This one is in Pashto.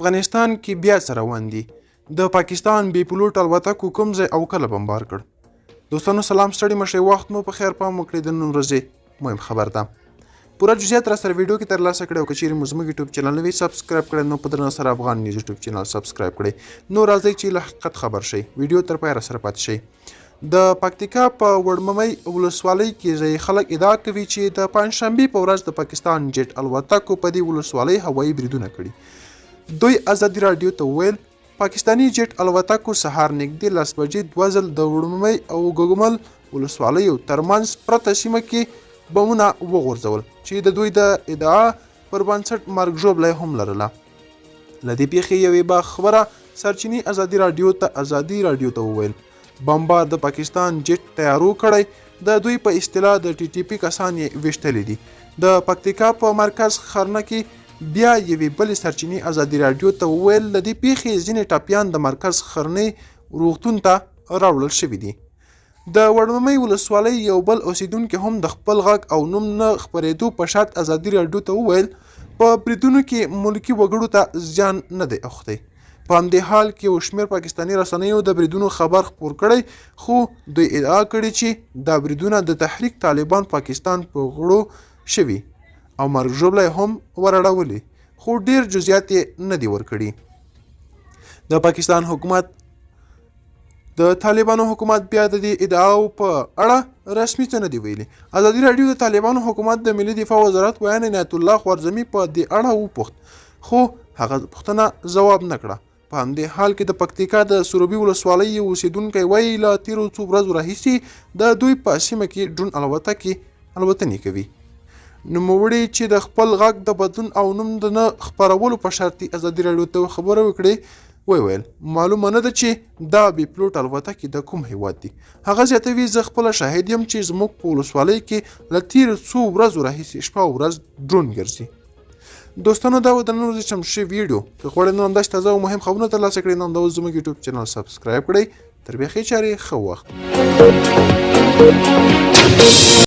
افغانستان کې بیا څه روان دي؟ د پاکستان بې پلوټ الوتکو کوم ځای او کله بمبار کړ؟ دوستانو سلام، ستړي مشئ، وخت مو په خیر، پام وکړئ د نن ورځې مهم خبر ده. پوره جزئیات را سره ویډیو کې ترلاسه کړئ او که چیرې مو زموږ یوټیوب چینل نوی سبسکرایب کړئ نو په درنه سره افغان نیوز یوټیوب چینل سبسکرایب کړئ. نو راځئ چې له حقیقت خبر شئ، ویډیو تر پایه را سره پاتې شئ. د پکتیکا په وړممۍ ولسوالۍ کې ځایي خلک ادعا کوي چې د پنجشنبې په ورځ د پاکستان جیټ الوتکو په دې ولسوالۍ هوایي بریدونه کړي. دوی ازادي راډیو ته وویل پاکستاني جیټ الوتکو سهار نږدې 10 بجې 2 ځل د وړممۍ او ګوګمل ولسوالیو ترمنځ پرته سیمه کې بمونه وغورځول چې د دوی د ادعا پر بنسټ مرګ ژوبلی هم لرله. له دې پیښې یوې باخبره سرچینې ازادي راډیو ته وویل بمبار د پاکستان جیټ تیارو کړی، د دوی په اصطلاح د ټي ټي پي کسان یې ویشتلی دي. د پکتیکا په مرکز خرنه کې بیا یوې بلې سرچینې ازادي راډیو ته وویل له دې پیښې ځینې ټپیان د مرکز خرنې روغتون ته راوړل شوي دي. د وړممۍ ولسوالۍ یو بل اوسیدونکي هم د خپل غږ او نوم نه خپرېدو په شرط ازادي راډیو ته وویل په بریدونو کې ملکي وګړو ته زیان نه دی اوښتی. په همدې حال کې یو شمېر پاکستاني رسنیو د بریدونو خبر خپور کړی، خو دوی ادعا کړې چې دا بریدونه د تحریک طالبان پاکستان په غړو شوي او مرګ ژوبلی هم ورړولي، خو ډیر جزئیات یې نه دي ورکړي. د پاکستان حکومت د طالبانو حکومت بیا د دې ادعاو په اړه رسمي څه نه دی ویلي. ازادي راډیو د طالبانو حکومت د ملي دفاع وزارت ویان عنایت الله خوارزمي په دې اړه وپوښت، خو هغه پوښتنه ځواب نه کړه. په همدې حال کې د پکتیکا د سروبي ولسوالۍ یو اوسیدونکی وایي له تیرو څو ورځو راهیسې د دوی په سیمه کې ډرون الوتکې الوتنې کوي. نوموړي چې د خپل غږ د بدلون او نوم د نه خپرولو په شرط ازادي راډیو ته خبره وکړې، ویل معلومه نه ده چې دا بې پلوټ الوتکې د کوم هیواد دي. هغه زیاتوي زه خپله شاهد یم چې زموږ په ولسوالۍ کې له تیرو څو ورځو راهیسې شپه او ورځ ډرون ګرځي. دوستانو دا و د نن ورځې چمتو شوی ویډیو. که غواړئ نور همداسې تازه او مهم خبرونه ترلاسه کړئ نو همدا اوس زموږ یوټیوب چینل سبسکرایب کړئ. تر بیا ښې چارې، ښه وخت.